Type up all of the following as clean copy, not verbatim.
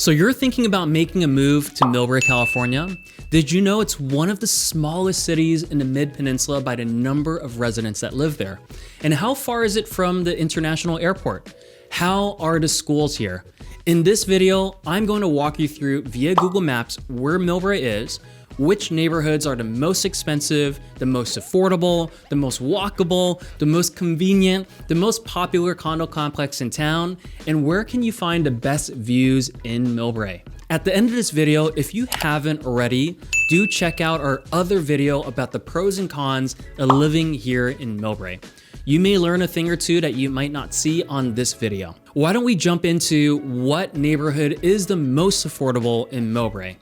So you're thinking about making a move to Millbrae, California? Did you know it's one of the smallest cities in the Mid-Peninsula by the number of residents that live there? And how far is it from the international airport? How are the schools here? In this video, I'm going to walk you through via Google Maps where Millbrae is, which neighborhoods are the most expensive, the most affordable, the most walkable, the most convenient, the most popular condo complex in town, and where can you find the best views in Millbrae. At the end of this video, if you haven't already, do check out our other video about the pros and cons of living here in Millbrae. You may learn a thing or two that you might not see on this video. Why don't we jump into what neighborhood is the most affordable in Millbrae?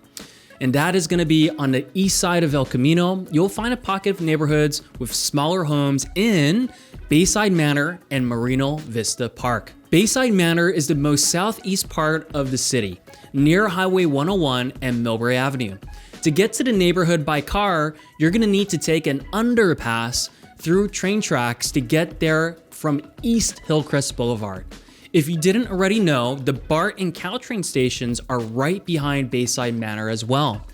And that is going to be on the east side of El Camino. You'll find a pocket of neighborhoods with smaller homes in Bayside Manor and Moreno Vista Park. Bayside Manor is the most southeast part of the city, near Highway 101 and Millbrae Avenue. To get to the neighborhood by car, you're going to need to take an underpass through train tracks to get there from East Hillcrest Boulevard. If you didn't already know, the BART and Caltrain stations are right behind Bayside Manor as well.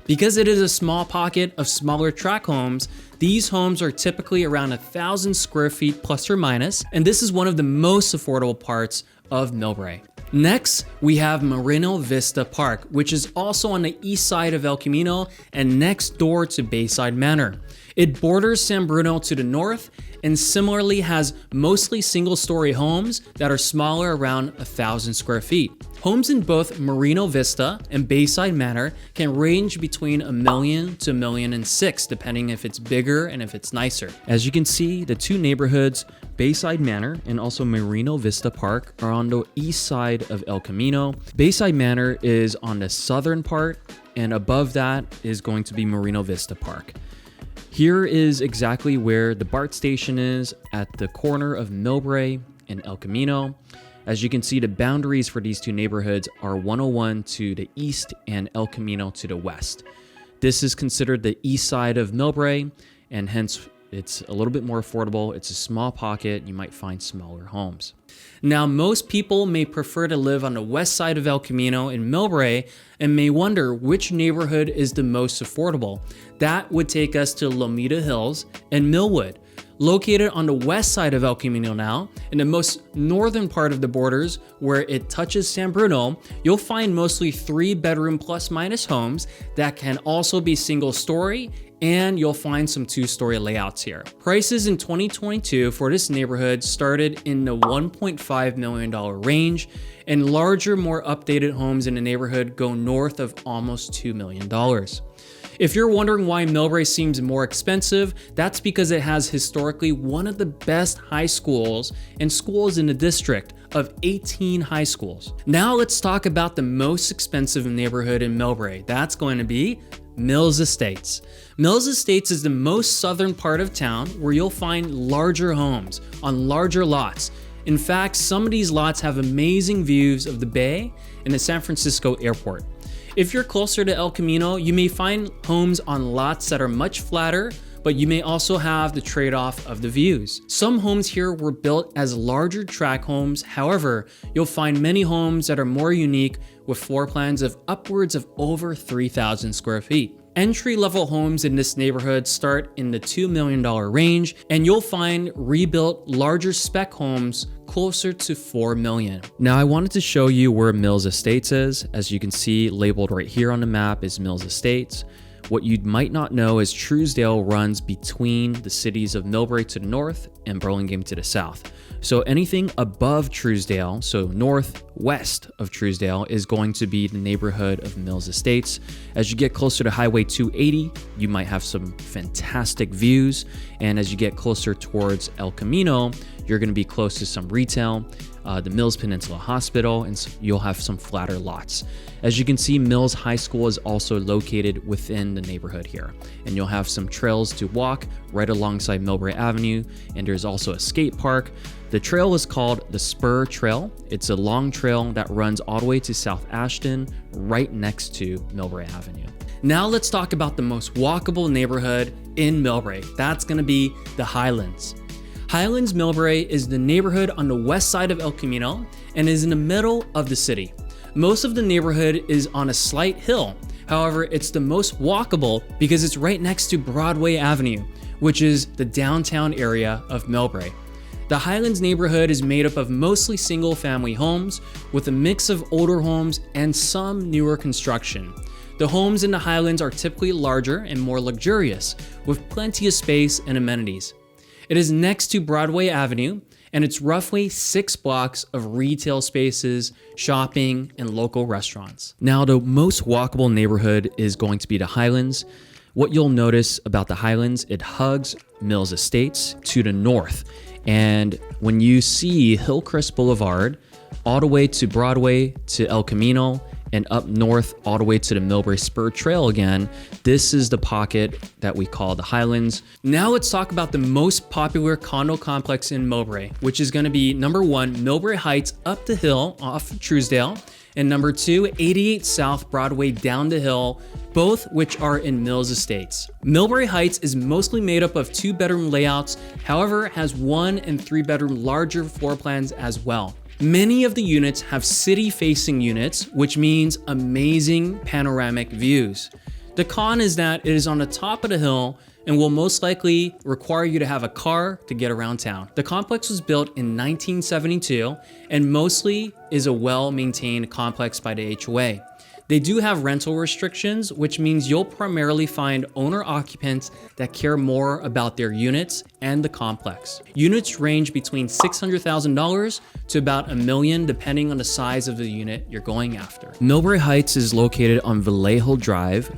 Because it is a small pocket of smaller tract homes, these homes are typically around 1,000 square feet plus or minus, and this is one of the most affordable parts of Millbrae. Next, we have Moreno Vista Park, which is also on the east side of El Camino and next door to Bayside Manor. It borders San Bruno to the north and similarly has mostly single-story homes that are smaller, around 1,000 square feet. Homes in both Moreno Vista and Bayside Manor can range between $1 million to $1.6 million, depending if it's bigger and if it's nicer. As you can see, the two neighborhoods, Bayside Manor and also Moreno Vista Park, are on the east side of El Camino. Bayside Manor is on the southern part, and above that is going to be Moreno Vista Park. Here is exactly where the BART station is, at the corner of Millbrae and El Camino. As you can see, the boundaries for these two neighborhoods are 101 to the east and El Camino to the west. This is considered the east side of Millbrae, and hence it's a little bit more affordable. It's a small pocket. You might find smaller homes. Now, most people may prefer to live on the west side of El Camino in Millbrae and may wonder which neighborhood is the most affordable. That would take us to Lomita Hills and Millwood. Located on the west side of El Camino now, in the most northern part of the borders where it touches San Bruno, you'll find mostly 3-bedroom plus minus homes that can also be single story, and you'll find some 2-story layouts here. Prices in 2022 for this neighborhood started in the $1.5 million range, and larger, more updated homes in the neighborhood go north of almost $2 million. If you're wondering why Millbrae seems more expensive, that's because it has historically one of the best high schools and schools in the district of 18 high schools. Now let's talk about the most expensive neighborhood in Millbrae. That's going to be Mills Estates. Mills Estates is the most southern part of town where you'll find larger homes on larger lots. In fact, some of these lots have amazing views of the bay and the San Francisco airport. If you're closer to El Camino, you may find homes on lots that are much flatter, but you may also have the trade-off of the views. Some homes here were built as larger tract homes. However, you'll find many homes that are more unique with floor plans of upwards of over 3,000 square feet. Entry-level homes in this neighborhood start in the $2 million range, and you'll find rebuilt larger spec homes closer to $4 million. Now, I wanted to show you where Mills Estates is. As you can see, labeled right here on the map is Mills Estates. What you might not know is Truesdale runs between the cities of Millbrae to the north and Burlingame to the south. So anything above Truesdale, so northwest of Truesdale, is going to be the neighborhood of Mills Estates. As you get closer to Highway 280, you might have some fantastic views. And as you get closer towards El Camino, you're going to be close to some retail, the Mills Peninsula Hospital, and so you'll have some flatter lots. As you can see, Mills High School is also located within the neighborhood here, and you'll have some trails to walk right alongside Millbrae Avenue, and there's also a skate park. The trail is called the Spur Trail. It's a long trail that runs all the way to South Ashton, right next to Millbrae Avenue. Now let's talk about the most walkable neighborhood in Millbrae. That's going to be the Highlands. Highlands Millbrae is the neighborhood on the west side of El Camino and is in the middle of the city. Most of the neighborhood is on a slight hill. However, it's the most walkable because it's right next to Broadway Avenue, which is the downtown area of Millbrae. The Highlands neighborhood is made up of mostly single-family homes with a mix of older homes and some newer construction. The homes in the Highlands are typically larger and more luxurious, with plenty of space and amenities. It is next to Broadway Avenue, and it's roughly 6 blocks of retail spaces, shopping, and local restaurants. Now, the most walkable neighborhood is going to be the Highlands. What you'll notice about the Highlands, it hugs Mills Estates to the north. And when you see Hillcrest Boulevard, all the way to Broadway to El Camino, and up north all the way to the Millbrae Spur Trail again, this is the pocket that we call the Highlands. Now let's talk about the most popular condo complex in Millbrae, which is gonna be number 1, Millbrae Heights up the hill off of Truesdale, and number 2, 88 South Broadway down the hill, both which are in Mills Estates. Millbrae Heights is mostly made up of 2-bedroom layouts, however, it has 1 and 3-bedroom larger floor plans as well. Many of the units have city-facing units, which means amazing panoramic views. The con is that it is on the top of the hill and will most likely require you to have a car to get around town. The complex was built in 1972 and mostly is a well-maintained complex by the HOA. They do have rental restrictions, which means you'll primarily find owner-occupants that care more about their units and the complex. Units range between $600,000 to about $1 million, depending on the size of the unit you're going after. Millbrae Heights is located on Vallejo Drive,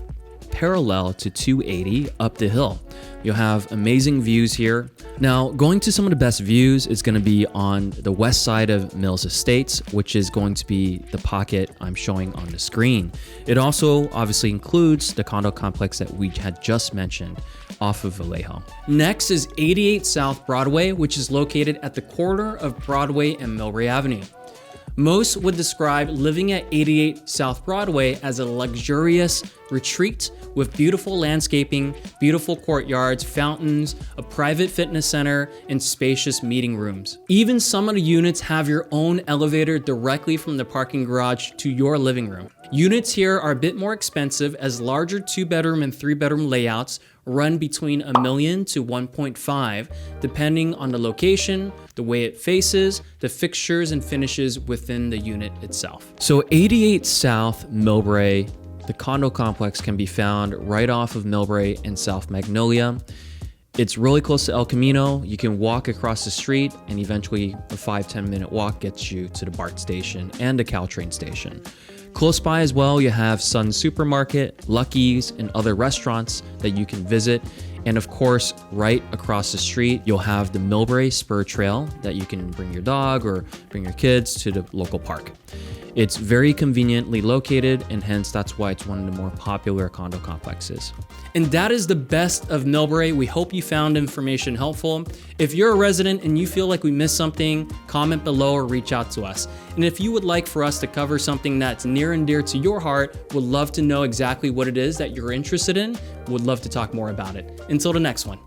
parallel to 280 up the hill. You'll have amazing views here. Now, going to some of the best views is going to be on the west side of Mills Estates, which is going to be the pocket I'm showing on the screen. It also obviously includes the condo complex that we had just mentioned off of Vallejo. Next is 88 South Broadway, which is located at the corner of Broadway and Millbrae Avenue. Most would describe living at 88 South Broadway as a luxurious retreat with beautiful landscaping, beautiful courtyards, fountains, a private fitness center, and spacious meeting rooms. Even some of the units have your own elevator directly from the parking garage to your living room. Units here are a bit more expensive as larger 2-bedroom and 3-bedroom layouts run between $1 million to $1.5, depending on the location, the way it faces, the fixtures and finishes within the unit itself. So 88 South Millbrae, the condo complex can be found right off of Millbrae and South Magnolia. It's really close to El Camino. You can walk across the street and eventually a 5-10 minute walk gets you to the BART station and the Caltrain station. Close by as well, you have Sun Supermarket, Lucky's, and other restaurants that you can visit. And of course, right across the street, you'll have the Millbrae Spur Trail that you can bring your dog or bring your kids to the local park. It's very conveniently located, and hence that's why it's one of the more popular condo complexes. And that is the best of Millbrae. We hope you found information helpful. If you're a resident and you feel like we missed something, comment below or reach out to us. And if you would like for us to cover something that's near and dear to your heart, would love to know exactly what it is that you're interested in, would love to talk more about it. Until the next one.